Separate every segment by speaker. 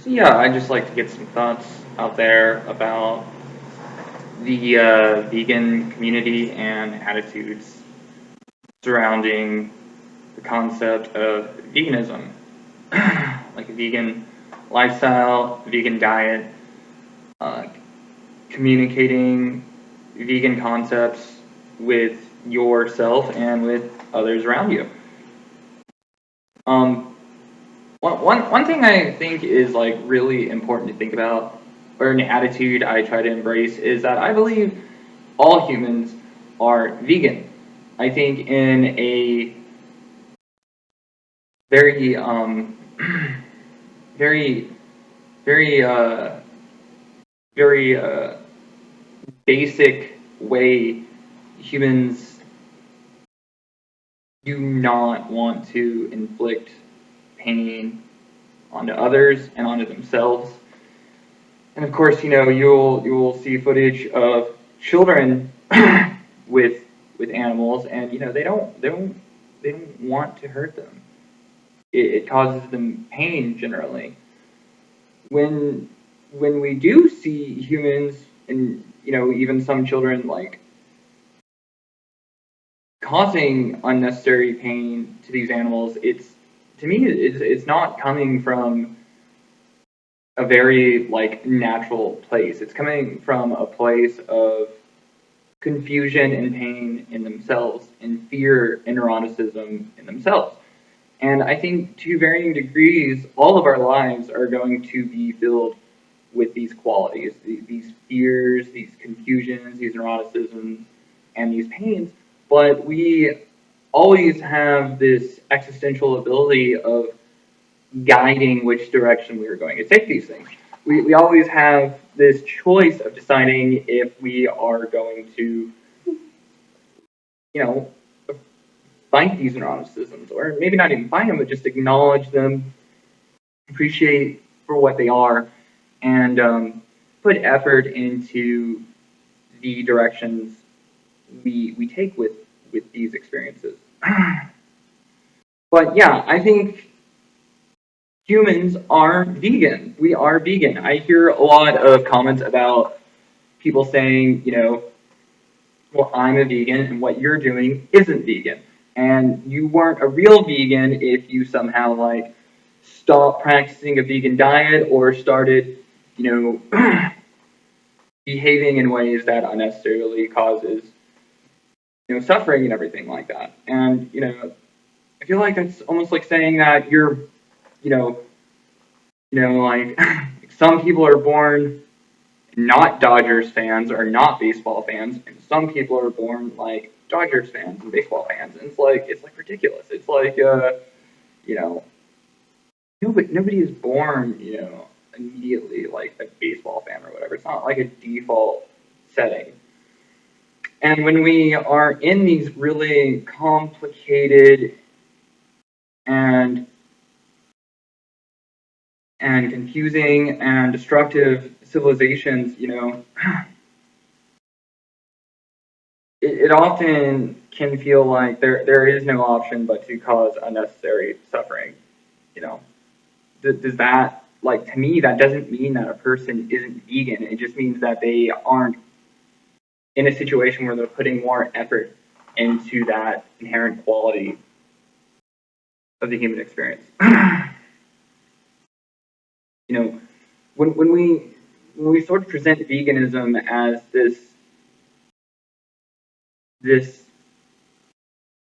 Speaker 1: So yeah, I'd just like to get some thoughts out there about the vegan community and attitudes surrounding the concept of veganism, like a vegan lifestyle, vegan diet, uh, communicating vegan concepts with yourself and with others around you. Um, one thing I think is like really important to think about, or an attitude I try to embrace, is that I believe all humans are vegan. I think in a very very very very basic way, humans do not want to inflict pain onto others and onto themselves. And of course, you'll see footage of children with animals, and they don't want to hurt them. It causes them pain generally. When when we do see humans and even some children like causing unnecessary pain to these animals, it's to me it's not coming from a very like natural place. It's coming from a place of confusion and pain in themselves, and fear and neuroticism in themselves. And I think to varying degrees, all of our lives are going to be filled with these qualities, these fears, these confusions, these neuroticisms, and these pains. But we always have this existential ability of guiding which direction we are going to take these things. We always have this choice of deciding if we are going to, you know, fight these neuroticisms, or maybe not even fight them, but just acknowledge them, appreciate for what they are, and put effort into the directions we take with these experiences. But yeah, I think humans are vegan. We are vegan. I hear a lot of comments about people saying, well, I'm a vegan and what you're doing isn't vegan. And you weren't a real vegan if you somehow like stopped practicing a vegan diet or started, behaving in ways that unnecessarily causes, suffering and everything like that. And, I feel like that's almost like saying that you're, you know, like some people are born not Dodgers fans or not baseball fans, and some people are born like Dodgers fans and baseball fans, and it's like ridiculous. It's like you know, nobody is born immediately like a baseball fan or whatever. It's not like a default setting. And when we are in these really complicated and confusing and destructive civilizations, it often can feel like there is no option but to cause unnecessary suffering. You know, does that, like, to me, that doesn't mean that a person isn't vegan. It just means that they aren't in a situation where they're putting more effort into that inherent quality of the human experience. you know, when we sort of present veganism as this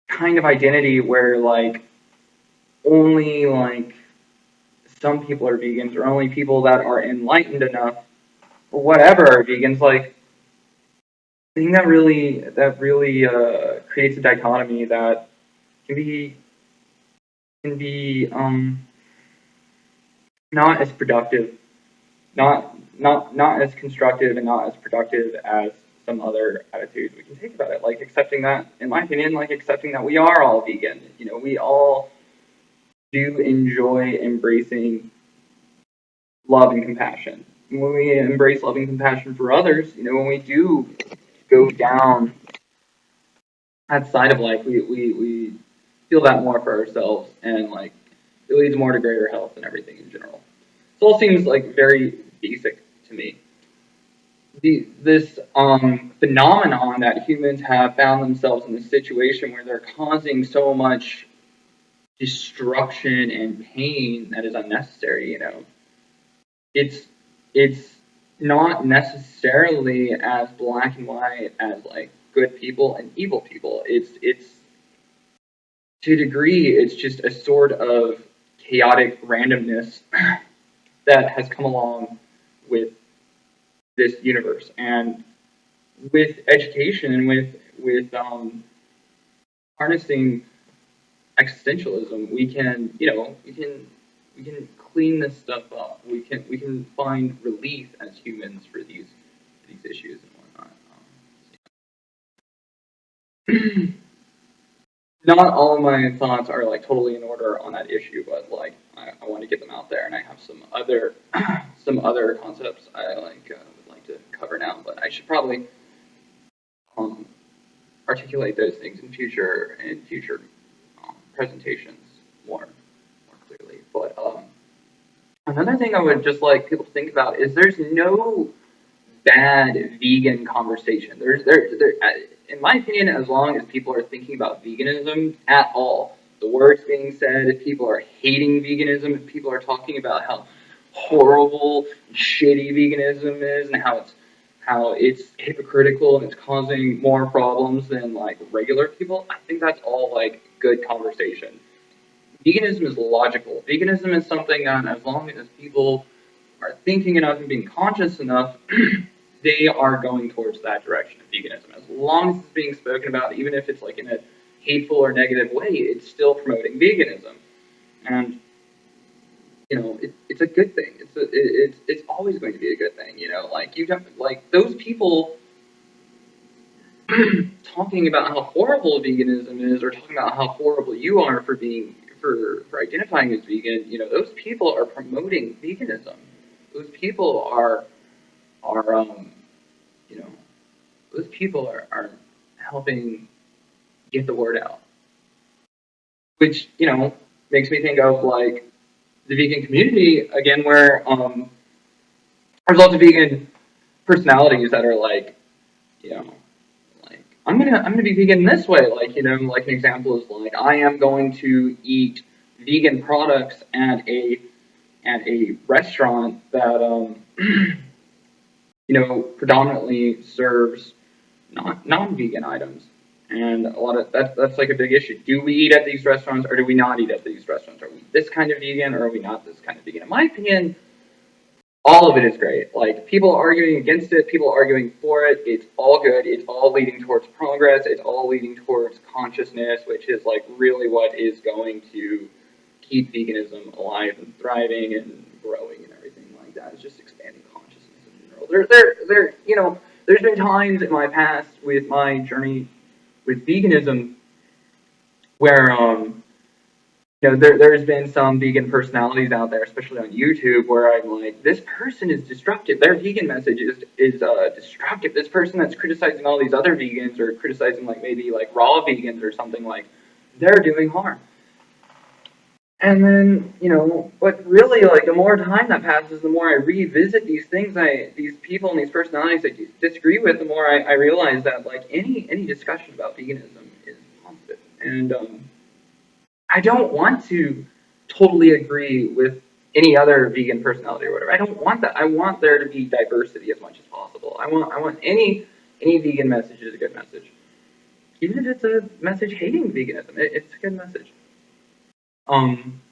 Speaker 1: kind of identity where like only like some people are vegans, or only people that are enlightened enough or whatever are vegans, like I think that really creates a dichotomy that can be not as productive, not as constructive, and not as productive as some other attitudes we can take about it. Like accepting that, in my opinion, like accepting that we are all vegan. We all do enjoy embracing love and compassion. When we embrace love and compassion for others, when we do go down that side of life, we feel that more for ourselves, and like it leads more to greater health and everything in general. all seems like very basic to me. This phenomenon that humans have found themselves in this situation where they're causing so much destruction and pain that is unnecessary, it's it's not necessarily as black and white as like good people and evil people. It's to a degree, it's just a sort of chaotic randomness that has come along with this universe. And with education and with harnessing existentialism, we can clean this stuff up. We can find relief as humans for these issues and whatnot. Not all of my thoughts are like totally in order on that issue, but like I want to get them out there, and I have some other some other concepts I would like to cover now, but I should probably um, articulate those things in future presentations more clearly. But another thing I would just like people to think about is there's no bad vegan conversation. In my opinion, as long as people are thinking about veganism at all, the words being said, if people are hating veganism, if people are talking about how horrible, shitty veganism is, and how it's hypocritical and it's causing more problems than like regular people, I think that's all like good conversation. Veganism is logical. Veganism is something that, as long as people are thinking enough and being conscious enough, they are going towards that direction of veganism. As long as it's being spoken about, even if it's like in a hateful or negative way, it's still promoting veganism. And it's a good thing. It's always going to be a good thing. Like you don't like those people talking about how horrible veganism is, or talking about how horrible you are for being for identifying as vegan. Those people are promoting veganism. Those people are you know those people are helping get the word out, which makes me think of like the vegan community again, where there's lots of vegan personalities that are like, you know like I'm gonna be vegan this way, like like an example is like I am going to eat vegan products at a restaurant that predominantly serves not non-vegan items. And a lot of that's like a big issue. Do we eat at these restaurants or do we not eat at these restaurants? Are we this kind of vegan or are we not this kind of vegan? In my opinion, all of it is great. Like people arguing against it, people arguing for it, it's all good. It's all leading towards progress. It's all leading towards consciousness, which is like really what is going to keep veganism alive and thriving and growing and everything like that. It's just expanding consciousness in general. There's been times in my past with my journey with veganism where there's been some vegan personalities out there, especially on YouTube, where I'm like, this person is destructive. Their vegan message is destructive. This person that's criticizing all these other vegans or criticizing like maybe like raw vegans or something, like they're doing harm. And then, but really, like, the more time that passes, the more I revisit these things, these people and these personalities I disagree with, the more I realize that, like, any discussion about veganism is positive. And I don't want to totally agree with any other vegan personality or whatever. I don't want that. I want there to be diversity as much as possible. I want any vegan message is a good message, even if it's a message hating veganism. It's a good message. Um,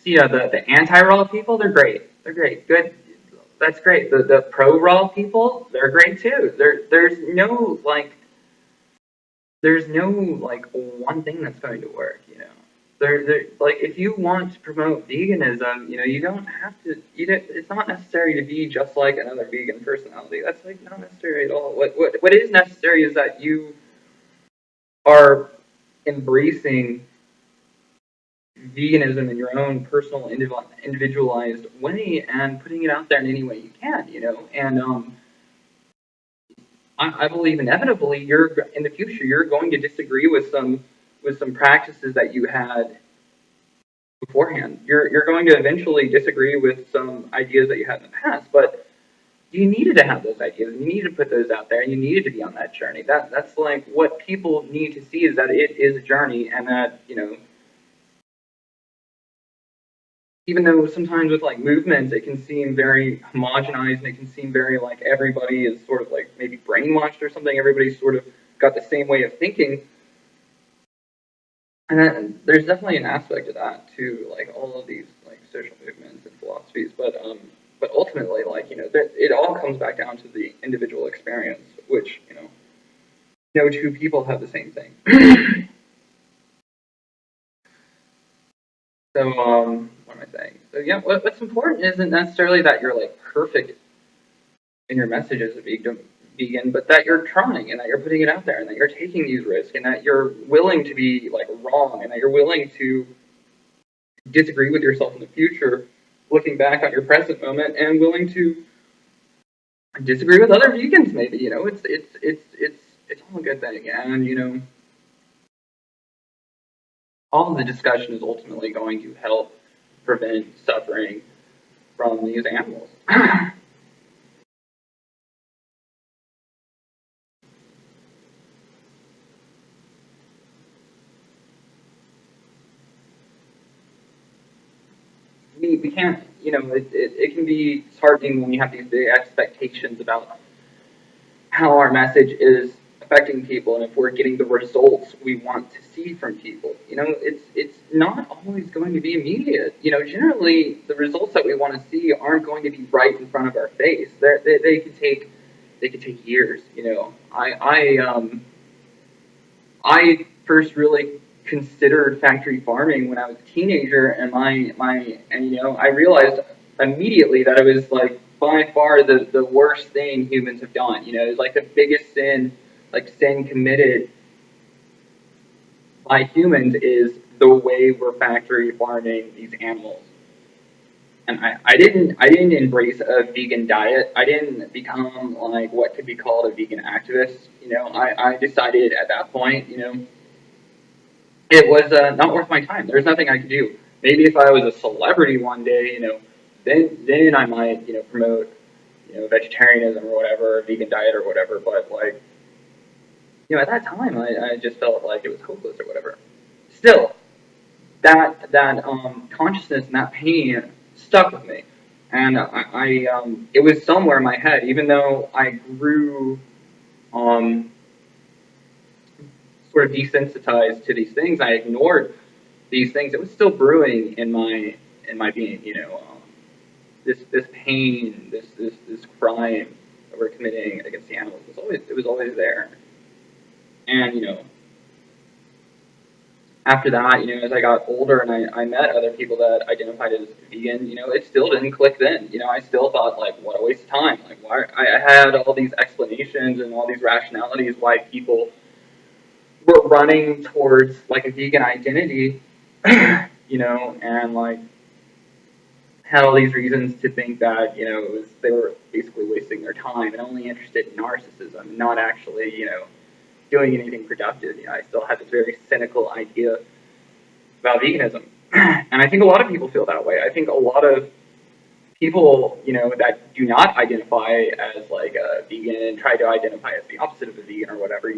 Speaker 1: So yeah, the anti-raw people, they're great. They're great. Good. That's great. The pro-raw people, they're great too. There's no like one thing that's going to work. There like if you want to promote veganism, you don't have to. It's not necessary to be just like another vegan personality. That's like not necessary at all. What is necessary is that you are embracing veganism in your own personal individualized way and putting it out there in any way you can, and I believe inevitably you're in the future you're going to disagree with some practices that you had beforehand. You're going to eventually disagree with some ideas that you had in the past, but you needed to have those ideas. You needed to put those out there, and you needed to be on that journey. That's like what people need to see is that it is a journey, and that even though sometimes with like movements it can seem very homogenized and it can seem very like everybody is sort of like maybe brainwashed or something. Everybody's sort of got the same way of thinking, and then there's definitely an aspect of that to like all of these like social movements and philosophies. But ultimately, like it all comes back down to the individual experience, which no two people have the same thing. So what am I saying? So yeah, what's important isn't necessarily that you're like perfect in your message as a vegan, but that you're trying and that you're putting it out there and that you're taking these risks and that you're willing to be like wrong and that you're willing to disagree with yourself in the future, looking back on your present moment and willing to disagree with other vegans. Maybe it's all a good thing, and all of the discussion is ultimately going to help prevent suffering from these animals. We can't, it can be disheartening when we have these big expectations about how our message is affecting people and if we're getting the results we want to see from people. It's not always going to be immediate. Generally the results that we want to see aren't going to be right in front of our face. They could take years. I first really considered factory farming when I was a teenager, and I realized immediately that it was like by far the worst thing humans have done. It was like the biggest sin, like sin committed by humans is the way we're factory farming these animals. And I didn't embrace a vegan diet. I didn't become like what could be called a vegan activist. I decided at that point, it was not worth my time. There's nothing I could do. Maybe if I was a celebrity one day, then I might, promote, vegetarianism or whatever, a vegan diet or whatever. But like, at that time, I just felt like it was hopeless or whatever. Still, that consciousness and that pain stuck with me, and it was somewhere in my head. Even though I grew um, sort of desensitized to these things, I ignored these things. It was still brewing in my being. This pain, this crime that we're committing against the animals was always there. And after that, as I got older and I met other people that identified as vegan, it still didn't click then. I still thought like, what a waste of time. Like, why? I had all these explanations and all these rationalities why people were running towards like a vegan identity, and like had all these reasons to think that they were basically wasting their time and only interested in narcissism, not actually doing anything productive. I still had this very cynical idea about veganism, and I think a lot of people feel that way. I think a lot of people that do not identify as like a vegan and try to identify as the opposite of a vegan or whatever,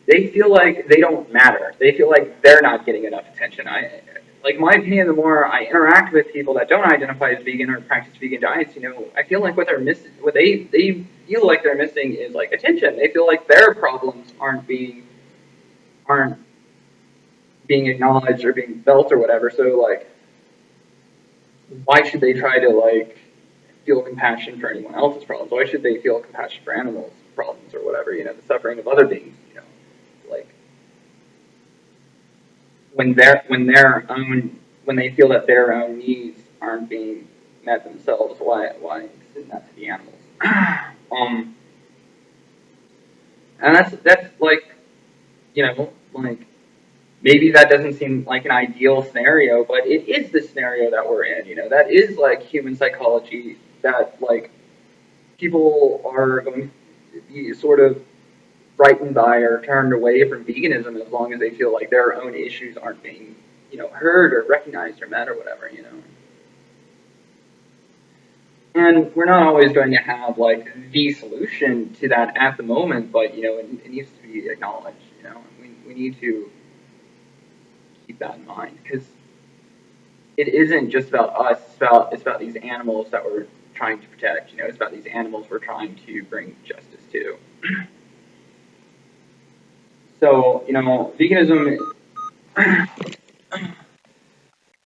Speaker 1: they feel like they don't matter. They feel like they're not getting enough attention. Like my opinion, the more I interact with people that don't identify as vegan or practice vegan diets, I feel like what they're missing, what they feel like they're missing is like attention. They feel like their problems aren't being acknowledged or being felt or whatever. So like, why should they try to like feel compassion for anyone else's problems? Why should they feel compassion for animals' problems or whatever? The suffering of other beings. Like when they feel that their own needs aren't being met themselves, why extend that to the animals? um, and that's like like maybe that doesn't seem like an ideal scenario, but it is the scenario that we're in. That is like human psychology that like people are going to be sort of frightened by or turned away from veganism as long as they feel like their own issues aren't being
Speaker 2: heard or recognized or met or whatever. And we're not always going to have like the solution to that at the moment, but it needs to be acknowledged. We need to keep that in mind because it isn't just about us. It's about these animals that we're trying to protect. It's about these animals we're trying to bring justice to. So veganism